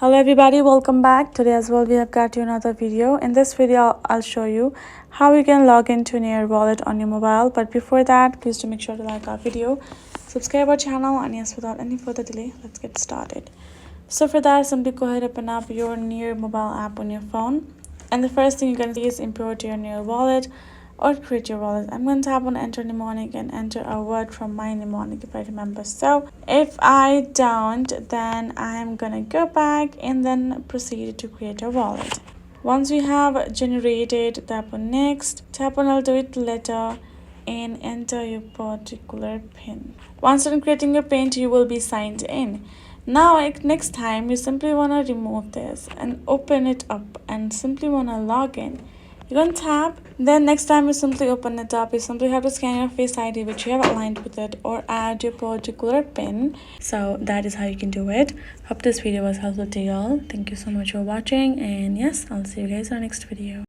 Hello everybody, welcome back. Today as well we have got you another video. In this video I'll show you how you can log into your wallet on your mobile. But before that, please do make sure to like our video, subscribe our channel, and yes, without any further delay, let's get started. So for that, simply go ahead and open up your Near mobile app on your phone, and the first thing you're going to see is import your Near wallet or create your wallet. I'm going to tap on enter mnemonic and enter a word from my mnemonic if I remember. So if I don't, then I'm gonna go back and then proceed to create a wallet. Once you have generated, tap on next, tap on I'll do it later, and enter your particular pin. Once done creating your pin, you will be signed in. Now next time you simply want to remove this and open it up and simply want to log in. You're going to tap, then next time you simply open it up, you simply have to scan your face ID which you have aligned with it or add your particular pin. So that is how you can do it. Hope this video was helpful to y'all. Thank you so much for watching, and yes, I'll see you guys in our next video.